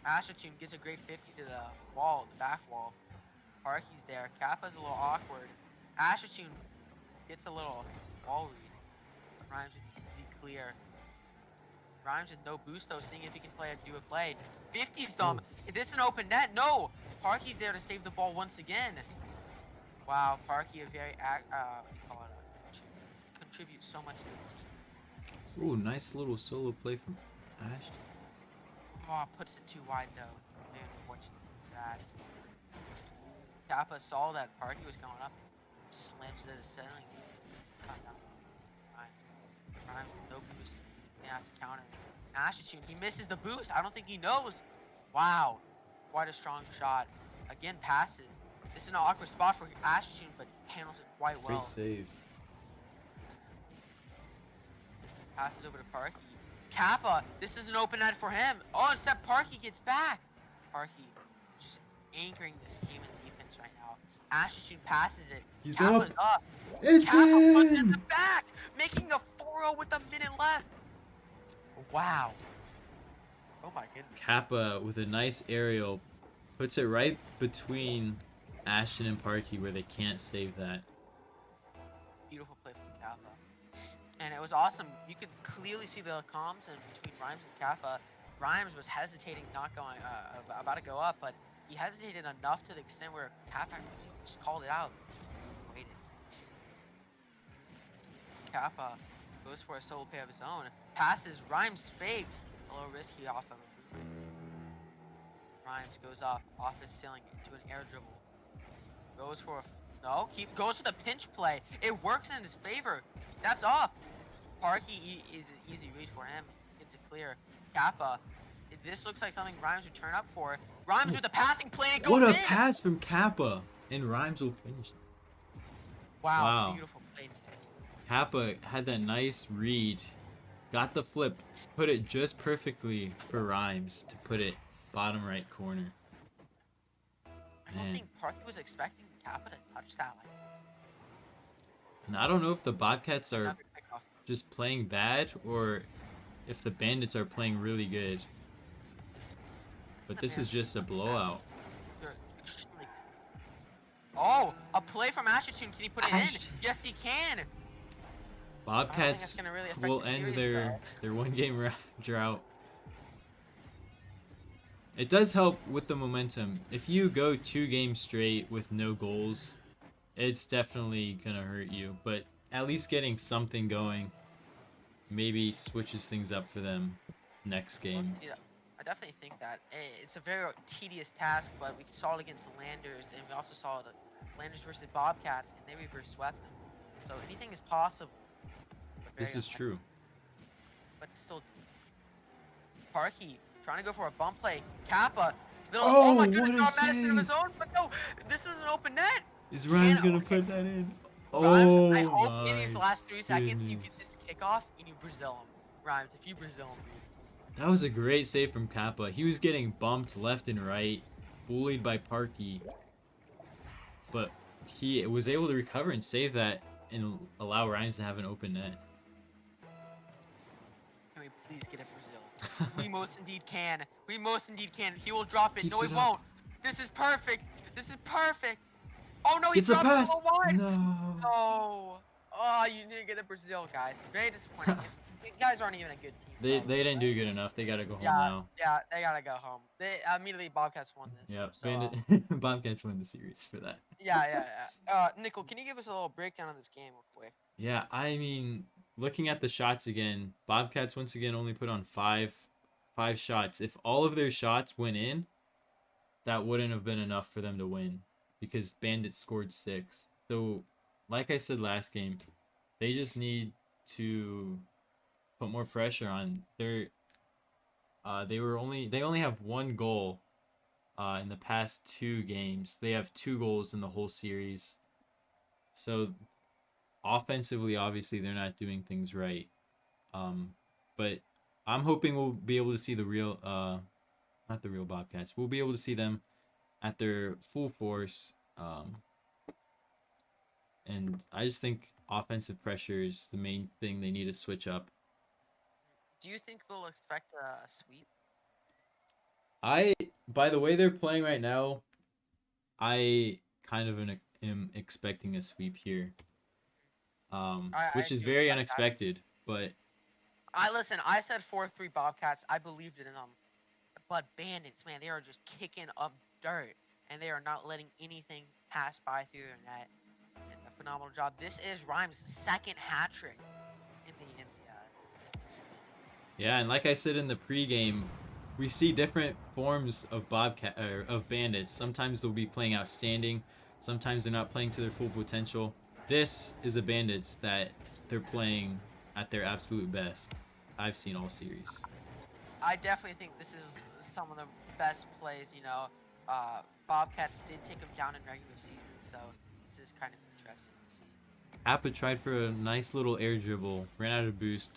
Ashton gives a great 50 to the wall, the back wall. Parky's there. Kappa's a little awkward. Ashton gets a little wall read. Rhymes with easy clear. Rhymes with no boost though, seeing if he can do a play. 50's dumb. Is this an open net? No! Parky's there to save the ball once again. Wow, Parky a very contributes so much to the team. Ooh, nice little solo play from Ashton. Oh, puts it too wide though. Very unfortunate for that. Kappa saw that Parky was going up, slams it to the ceiling. Rhymes with no boost. They have to counter. Ashton, he misses the boost. I don't think he knows. Wow, quite a strong shot. Again, passes. This is an awkward spot for Ashton, but handles it quite well. Great save. Passes over to Parky. Kappa, this is an open net for him. Oh, except Parky gets back. Parky just anchoring this team in defense right now. Ashton passes it. He's Kappa's up. It's Kappa puts it in in! the back, making a 4-0 with a minute left. Wow. Oh my goodness. Kappa with a nice aerial puts it right between Ashton and Parky where they can't save that. Beautiful play from Kappa. And it was awesome. You could clearly see the comms in between Rhymes and Kappa. Rhymes was hesitating, not going, about to go up, but he hesitated enough to the extent where Kappa just called it out. Waited. Kappa goes for a solo play of his own. Passes, Rhymes fakes. A little risky off of him. Rhymes goes off his ceiling into an air dribble. Goes for goes for the pinch play. It works in his favor. That's off. Parky is an easy read for him. Gets it clear. Kappa. This looks like something Rhymes would turn up for. Rhymes with the passing play and it goes What a in. pass from Kappa! And Rhymes will finish. Wow. Wow. Beautiful play. Kappa had that nice read, got the flip, put it just perfectly for Rhymes to put it bottom right corner. I don't think Parky was expecting Kappa to touch that. And I don't know if the Bobcats are Another pickoff. just playing bad or if the Bandits are playing really good. But this is just a blowout. They're extremely- Oh, a play from Ashton. Can he put it in? Ashton. Yes, he can. Bobcats that's gonna really affect will the end series, their one-game drought. It does help with the momentum. If you go 2 games straight with no goals, it's definitely gonna hurt you. But at least getting something going maybe switches things up for them next game. Yeah, I definitely think that it's a very tedious task, but we saw it against the Landers, and we also saw it Landers versus Bobcats, and they reverse swept them. So anything is possible. but This very is unlikely. true. But still, Parky trying to go for a bump play. Kappa. Oh, my what goodness, a got Madison of his save. own, but no, this is an open net. Is Ryan's Can- gonna okay. put that in? Rhymes, I Oh hope in these my last 3 seconds you goodness. get this kickoff and you Brazil him. Rhymes, if you Brazil him, dude. That was a great save from Kappa. He was getting bumped left and right, bullied by Parky. But he was able to recover and save that and allow Rhymes to have an open net. Can we please get a Brazil? We most indeed can. We most indeed can. He will drop it. Keeps No, he it up. won't. This is perfect. This is perfect. Oh no, he It's a dropped pass! it a little wide. No. No. Oh, you didn't get the Brazil, guys. Very disappointing. You guys aren't even a good team. They probably, didn't do right? good enough. They gotta go home Yeah, now. yeah, they gotta go home. They immediately Bobcats won this. Yeah, So, Bandit Bobcats win the series for that. yeah. Nickel, can you give us a little breakdown of this game real quick? Yeah, I mean, looking at the shots again, Bobcats once again only put on five shots. If all of their shots went in, that wouldn't have been enough for them to win because Bandits scored 6. So, like I said last game, they just need to put more pressure on their. They only have one goal in the past 2 games. They have 2 goals in the whole series. So offensively, obviously, they're not doing things right. But I'm hoping we'll be able to see the real, not the real Bobcats. We'll be able to see them at their full force. And I just think offensive pressure is the main thing they need to switch up. Do you think we'll expect a sweep? By the way they're playing right now, I kind of am expecting a sweep here. I Which is do very expect that. unexpected, but I listen. I said 4-3 Bobcats. I believed in them. But Bandits, man, they are just kicking up dirt, and they are not letting anything pass by through their net. And a phenomenal job. This is Rhymes' second hat trick in the. yeah, and like I said in the pregame, we see different forms of of Bandits. Sometimes they'll be playing outstanding, sometimes they're not playing to their full potential. This is a Bandits that they're playing at their absolute best I've seen all series. I definitely think this is some of the best plays. Bobcats did take them down in regular season, so this is kind of interesting to see. Appa tried for a nice little air dribble, ran out of boost.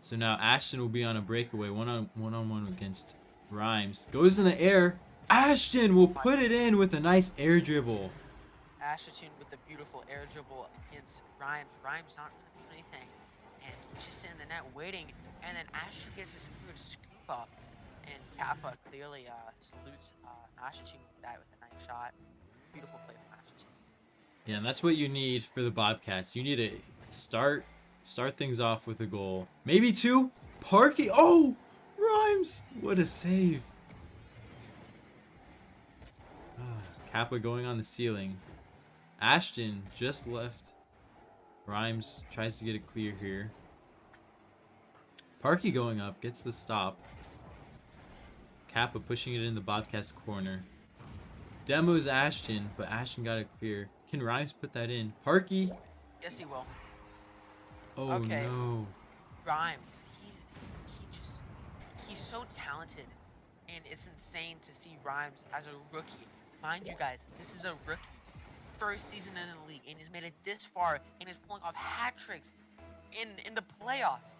So now Ashton will be on a breakaway, one on one against Rhymes. Goes in the air. Ashton will put it in with a nice air dribble. Asherton with the beautiful air dribble against Rhymes. Rhymes not really doing anything, and he's just in the net waiting. And then Asherton gets this weird scoop up, and Kappa clearly salutes Asherton with that with a nice shot. Beautiful play from Asherton. Yeah, and that's what you need for the Bobcats. You need to start things off with a goal. Maybe 2. Parky. Oh, Rhymes. What a save. Kappa going on the ceiling. Ashton just left. Rhymes tries to get it clear here. Parky going up, gets the stop. Kappa pushing it in the Bobcats corner. Demos Ashton, but Ashton got it clear. Can Rhymes put that in? Parky. Yes, he will. Oh Okay. no. Rhymes, he's so talented, and it's insane to see Rhymes as a rookie. Mind you guys, this is a rookie, first season in the league, and he's made it this far, and is pulling off hat tricks in the playoffs.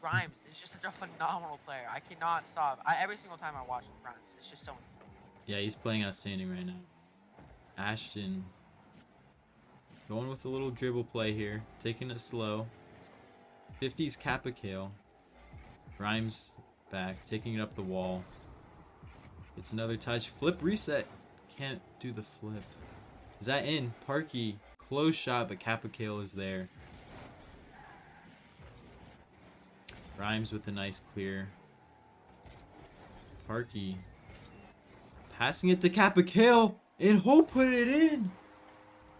Rhymes is just such a phenomenal player. I cannot stop. Every single time I watch Rhymes, it's just so. Yeah, he's playing outstanding right now. Ashton going with a little dribble play here, taking it slow. 50's Kappa Kale. Rhymes back, taking it up the wall. It's another touch. Flip reset. Can't do the flip. Is that in? Parky. Close shot, but Kappa Kale is there. Rhymes with a nice clear. Parky. Passing it to Kappa Kale. And Hope put it in.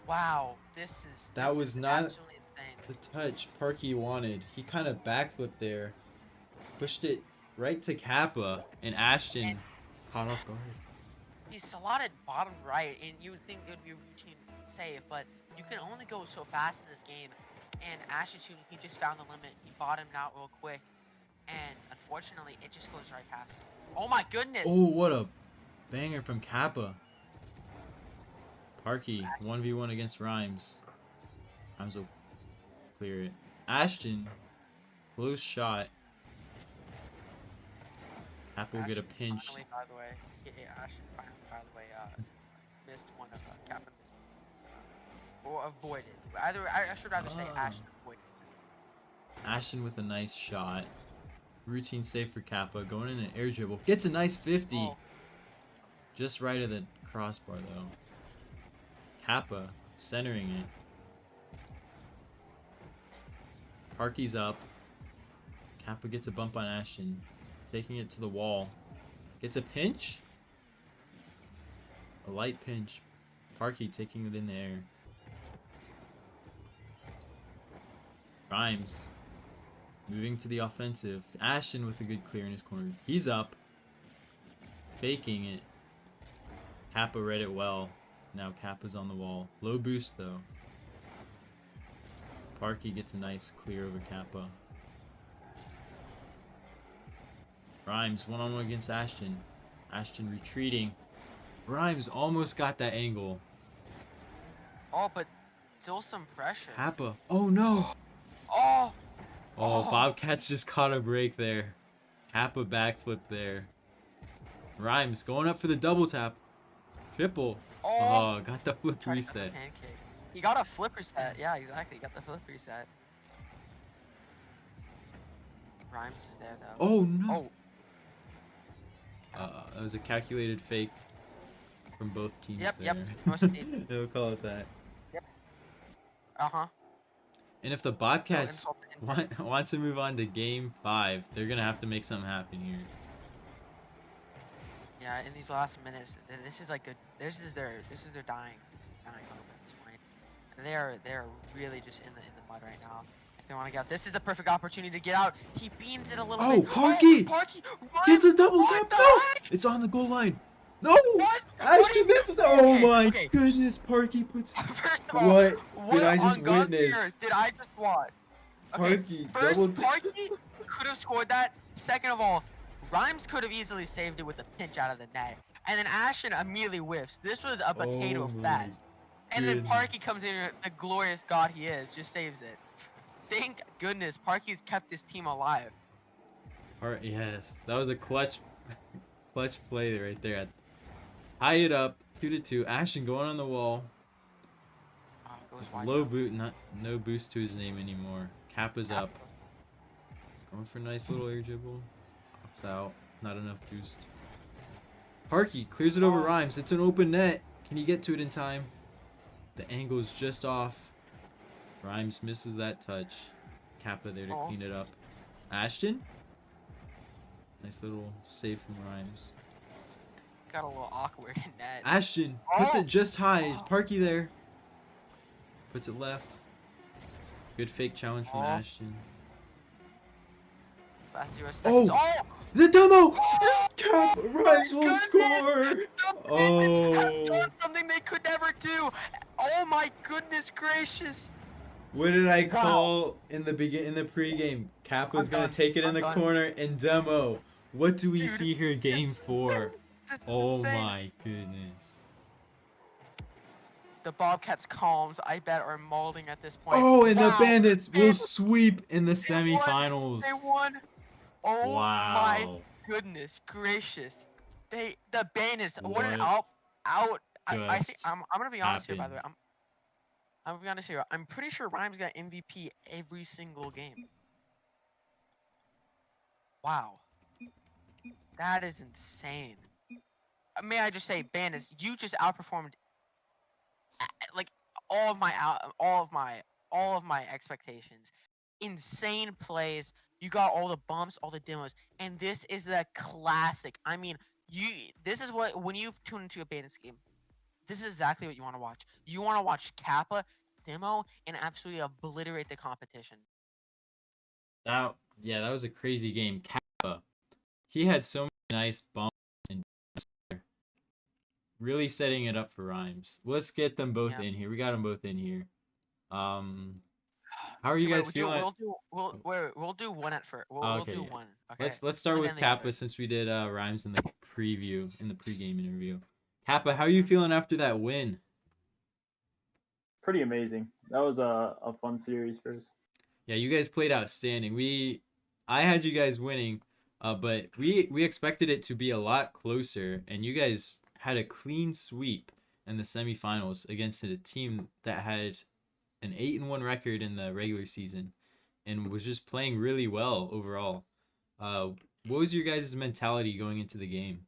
Wow, this That was is not absolutely insane. the touch Parky wanted. He kind of backflipped there. Pushed it right to Kappa. And Ashton caught off guard. He's slotted bottom right, and you would think it would be a routine save, but you can only go so fast in this game. And Asherton, he just found the limit. He bottomed out real quick, and unfortunately, it just goes right past him. Oh my goodness! Oh, what a banger from Kappa. Parky, 1v1 against Rhymes. Rhymes will clear it. Ashton, close shot. Kappa will get a Ashton pinch. Finally, by the way, Ashton finally, by the way, missed one of Kappa or avoided. I should rather say Ashton avoided. Ashton with a nice shot. Routine save for Kappa. Going in an air dribble. Gets a nice 50. Oh. Just right of the crossbar, though. Kappa centering it. Parky's up. Kappa gets a bump on Ashton. Taking it to the wall. Gets a pinch. A light pinch. Parky taking it in the air. Rhymes moving to the offensive. Ashton with a good clear in his corner. He's up. Faking it. Kappa read it well. Now Kappa's on the wall. Low boost though. Parky gets a nice clear over Kappa. Rhymes one-on-one against Ashton. Ashton retreating. Rhymes almost got that angle. Oh, but still some pressure. Kappa. Oh no. Oh. Oh, Bobcats just caught a break there. Kappa backflip there. Rhymes going up for the double tap. Triple. Oh, got the flip Tried to get the reset. pancake. He got a flip reset. Yeah, exactly. He got the flip reset. Rhymes is there though. Oh no. Oh. That was a calculated fake from both teams Yep, there. yep. Most teams. They'll call it that. Uh-huh. And if the No Bobcats insult to injury. want to move on to Game 5, they're gonna have to make something happen here. Yeah, in these last minutes, this is like this is their dying moment at this point. They're really just in the mud right now. If they want to get out, this is the perfect opportunity to get out. He beans it a little bit. Parky! Parky! Gets a double What tap. the No! heck? It's on the goal line. No! What? Ashton misses. Oh Okay, my okay. goodness, Parky puts. First of all, What did I on just God's witness? earth did I just watch? Okay, Parky first, double tap. Parky could have scored that. Second of all, Rhymes could have easily saved it with a pinch out of the net. And then Ashton immediately whiffs. This was a potato Oh my fest. And then Parky goodness. comes in, the glorious god he is, just saves it. Thank goodness Parky's kept his team alive. Yes, that was a clutch play right there. Tie it up, 2-2. Ashton going on the wall. Oh, it goes wide Low now. boot, no boost to his name anymore. Kappa's up. Going for a nice little air dribble. Pops out. Not enough boost. Parky clears it over Oh. Rhymes. It's an open net. Can he get to it in time? The angle is just off. Rhymes misses that touch. Kappa there to Oh. clean it up. Ashton? Nice little save from Rhymes. Got a little awkward in that. Ashton puts Oh. it just high. Is Parky there? Puts it left. Good fake challenge from Oh. Ashton. Last 0 Oh. seconds. Oh! The demo! Oh, Cap Rhymes will goodness! score! The Bandits have Oh. done something they could never do. Oh my goodness gracious. What did I Wow. call in the pregame? Kappa's I'm gonna done. take it in I'm the done. corner and demo. What do we Dude, see here? Game this is 4. This is Oh insane. my goodness. The Bobcats columns, I bet, are molding at this point. Oh, and Wow. the Bandits will They- sweep in the They won. semifinals. They won. Oh my Wow. goodness gracious. The Bandits, what What an out. I think just I'm gonna be honest here, by the way. happened? I'm gonna be honest here. I'm pretty sure Rhymes got MVP every single game. Wow. That is insane. May I just say, Bandits, you just outperformed like all of my expectations. Insane plays. You got all the bumps, all the demos, and this is the classic. I mean, this is what when you tune into a Bandits game, this is exactly what you want to watch. You want to watch Kappa demo and absolutely obliterate the competition. That was a crazy game. Kappa. He had so many nice bumps and really setting it up for Rhymes. Let's get them both Yeah. in here. We got them both in here. How are you guys feeling? We'll do one at first. We'll Okay, do yeah. one. Okay. Let's start And with then the Kappa other. since we did Rhymes in the pregame interview. Kappa, how are you feeling after that win? Pretty amazing. That was a fun series first. Yeah, you guys played outstanding. I had you guys winning, but we expected it to be a lot closer, and you guys had a clean sweep in the semifinals against a team that had an 8-1 record in the regular season and was just playing really well overall. What was your guys' mentality going into the game?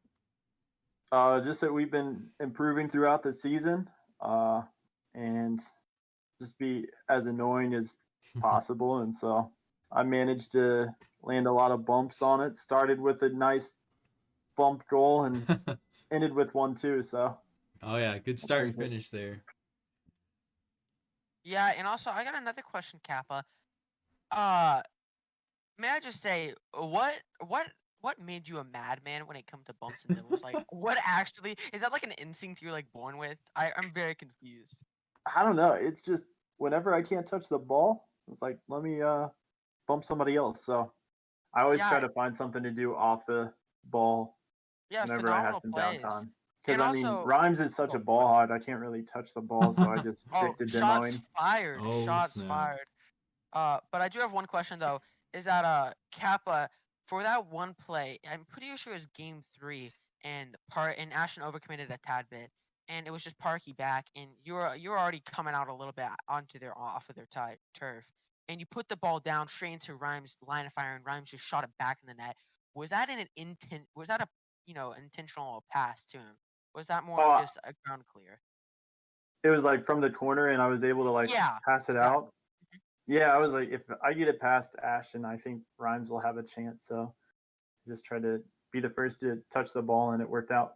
Just that we've been improving throughout the season, and just be as annoying as possible. And so I managed to land a lot of bumps on it. Started with a nice bump goal and ended with one too. So Oh yeah, good start and finish there. Yeah, and also I got another question, Kappa. May I just say what what made you a madman when it comes to bumps and dribbles? Like, what actually is that like an instinct you're like born with? I'm very confused. I don't know. It's just whenever I can't touch the ball, it's like let me bump somebody else. So I always try Yeah, to find something to do off the ball yeah, whenever I have phenomenal some plays. downtime. Because And I mean, also, Rhymes is such a oh, ball hog. I can't really touch the ball, so I just oh, stick to shots demoing. fired, Oh shots snap! fired. But I do have one question though. Is that Kappa for that one play? I'm pretty sure it was game 3, and Ashton overcommitted a tad bit, and it was just Parky back, and you're already coming out a little bit onto their off of their turf, and you put the ball down straight into Rhymes' line of fire, and Rhymes just shot it back in the net. Was that an intent? Was that a intentional pass to him? Was that more of Oh, just a ground clear? it was like from the corner, and I was able to like Yeah, pass it exactly. out. Yeah, I was like, if I get it past Ashton, I think Rhymes will have a chance. So just try to be the first to touch the ball, and it worked out.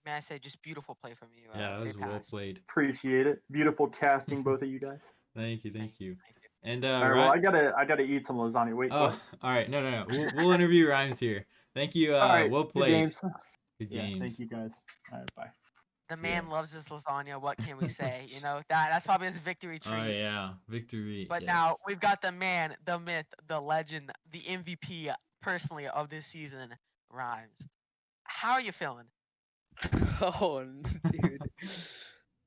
May I say, just beautiful play from you. Yeah, that was Great well pass. played. Appreciate it. Beautiful casting, both of you guys. Thank you, Thank thank you. you. Thank you. And All right, well, Ryan. I gotta eat some lasagna. Wait, Oh, what? all right. No. We'll interview Rhymes here. Thank you. All right, Well good played. games. Good Yeah, thank games. you guys. All right, bye. The See ya. man loves his lasagna. What can we say? That's probably his victory Oh treat. yeah, victory. But now Yes. we've got the man, the myth, the legend, the MVP personally of this season, Rhymes. How are you feeling? Dude.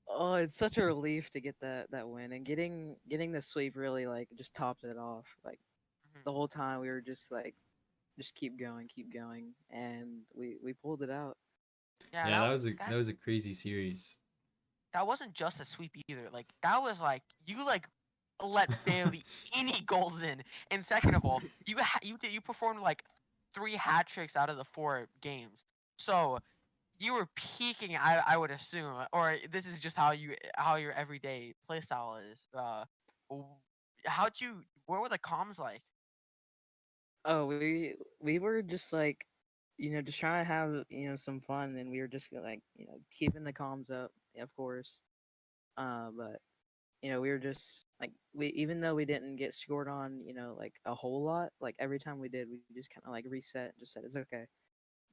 Oh, it's such a relief to get that win, and getting the sweep really like just topped it off. Like Mhm. the whole time we were just like just keep going, and we pulled it out. Yeah, Yeah, that that that was a crazy series. that wasn't just a sweep either. Like that was like you like let barely any goals in. And second of all, you performed like 3 hat tricks out of the 4 games. So you were peaking, I would assume, or this is just how your everyday play style is. W- how'd you? What were the comms like? Oh, we were just like, just trying to have some fun, and we were just like keeping the comms up, of course. But we were just like we even though we didn't get scored on, like a whole lot, like every time we did, we just kind of like reset and just said it's okay,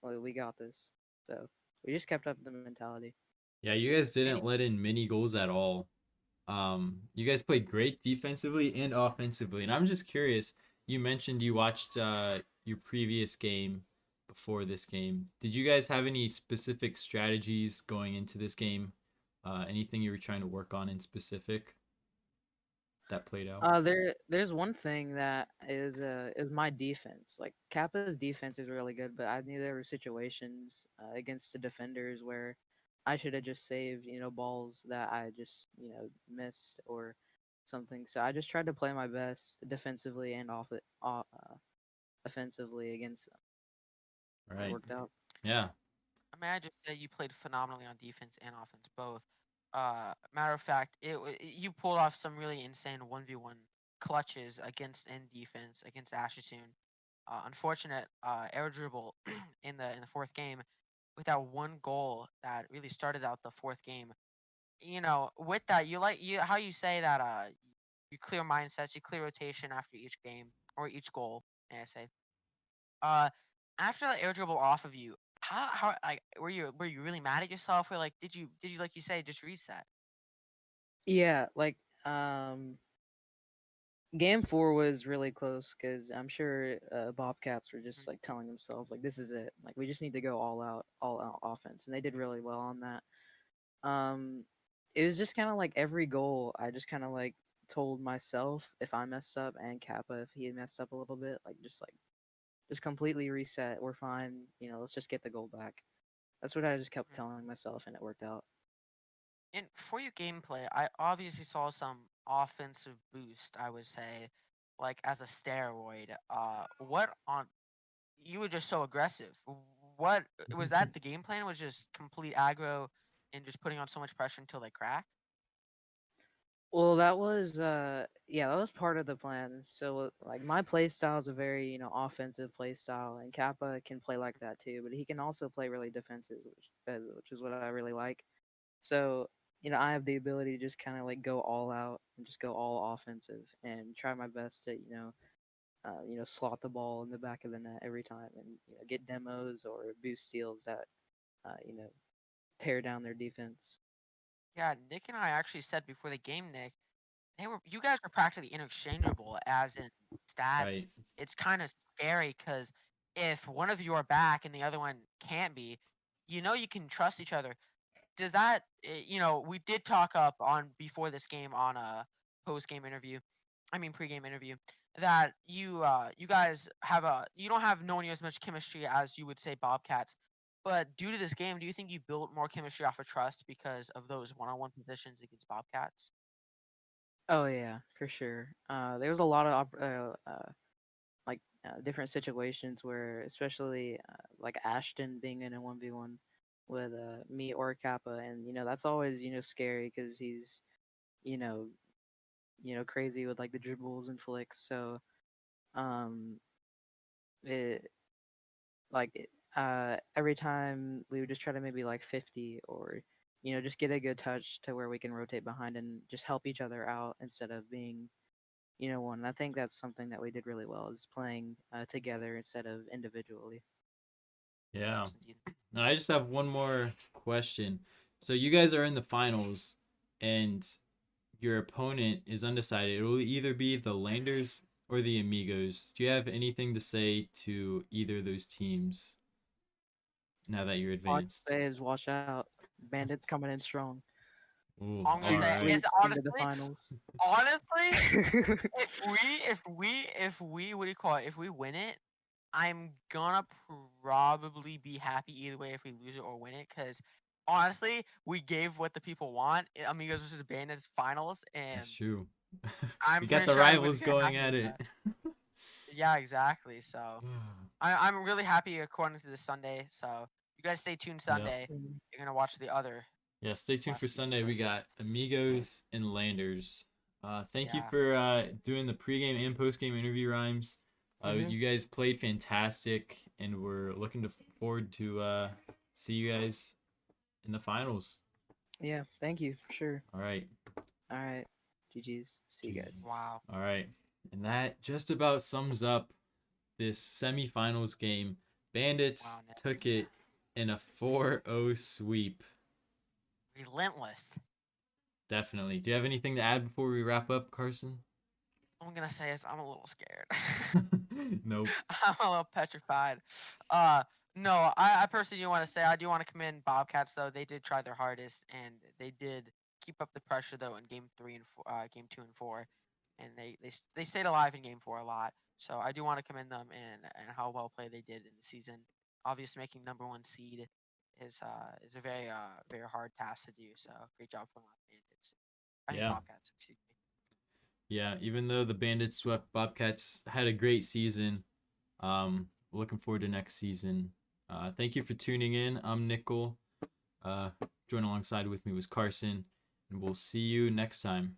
well, we got this. So we just kept up the mentality. Yeah, you guys Any, didn't let in many goals at all. You guys played great defensively and offensively. And I'm just curious, you mentioned you watched your previous game before this game. Did you guys have any specific strategies going into this game? Anything you were trying to work on in specific that played out? There's one thing that is my defense. Like Kappa's defense is really good, but I knew there were situations against the defenders where I should have just saved, balls that I just, missed or something. So I just tried to play my best defensively and offensively against them. All It right. worked out. Yeah. I mean, I just say you played phenomenally on defense and offense both. Matter of fact, you pulled off some really insane 1v1 clutches against in defense against Ashitoon. Unfortunate air dribble in the 4th game with that one goal that really started out the 4th game. With that, you how you say that you clear mindsets, you clear rotation after each game or each goal, may I say. Uh, After the air dribble off of you, how like were you really mad at yourself, or like did you like you say just reset? Yeah, like game 4 was really close because I'm sure Bobcats were Mhm. just like telling themselves like this is it. Like we just need to go all out offense, and they did really well on that. Um, it was just kind of like every goal, I just kind of like told myself if I messed up and Kappa if he messed up a little bit, just completely reset. We're fine. Let's just get the goal back. That's what I just kept Mhm. telling myself, and it worked out. And for your gameplay, I obviously saw some offensive boost. I would say, like as a steroid. What on you were just so aggressive. What was that? The game plan was just complete aggro and just putting on so much pressure until they crack. Well, that was yeah, that was part of the plan. So like my play style is a very, offensive play style, and Kappa can play like that too, but he can also play really defensive, which is what I really like. So, I have the ability to just kind of like go all out and just go all offensive and try my best to, slot the ball in the back of the net every time, and get demos or boost steals that uh, you know tear down their defense. Yeah, Nick and I actually said before the game, Nick, you guys were practically interchangeable as in stats. Right. It's kind of scary because if one of you are back and the other one can't be, you can trust each other. Does that we did talk up on before this game on a post game interview, I mean pregame interview, that you guys have you don't have no near as much chemistry as you would say Bobcats, but due to this game, do you think you built more chemistry off of trust because of those one-on-one positions against Bobcats? Oh yeah, for sure. There was a lot of different situations where, especially like Ashton being in a 1v1 with me or Kappa, and that's always scary because he's you know crazy with like the dribbles and flicks. So um, it every time we would just try to maybe like 50 or just get a good touch to where we can rotate behind and just help each other out instead of being one. I think that's something that we did really well is playing together instead of individually. Yeah. Yes, indeed. Now I just have one more question. So you guys are in the finals, and your opponent is undecided. It will either be the Landers or the Amigos. Do you have anything to say to either of those teams now that you're All I can advanced? say is watch out. Bandits coming in strong. Ooh, I'm gonna all say right. is Into the finals. honestly, if we what do you call it? If we win it, I'm gonna probably be happy either way if we lose it or win it, because honestly, we gave what the people want. Amigos versus Bandits finals, and That's true. I'm We got pretty the sure everybody's rivals gonna going happy at with it. that. Yeah, exactly. So I'm really happy according to this Sunday. So you guys stay tuned Yep. Sunday. You're gonna watch the other Yeah, stay tuned for last game. Sunday. We got Amigos and Landers. Thank you Yeah. for doing the pregame and postgame interview rhymes. Mhm. You guys played fantastic, and we're looking forward to see you guys in the finals. Yeah, thank you for sure. All right. All right, GG's. See you guys. Wow. All right. And that just about sums up this semifinals game. Bandits Wow, Nick. took it in a 4-0 sweep. Relentless. Definitely. Do you have anything to add before we wrap up, Carson? All I'm gonna say is I'm a little scared. Nope. I'm a little petrified. No, I personally do want to say I do want to commend Bobcats though. They did try their hardest and they did keep up the pressure though in game 2 and 4, and they stayed alive in game 4 a lot. So I do want to commend them and how well played they did in the season. Obviously, making #1 seed is a very hard task to do. So great job from the Bandits. I mean Yeah. Bobcats. Excuse me. Yeah, even though the Bandits swept, Bobcats had a great season. Looking forward to next season. Thank you for tuning in. I'm Nickel. Join alongside with me was Carson, and we'll see you next time.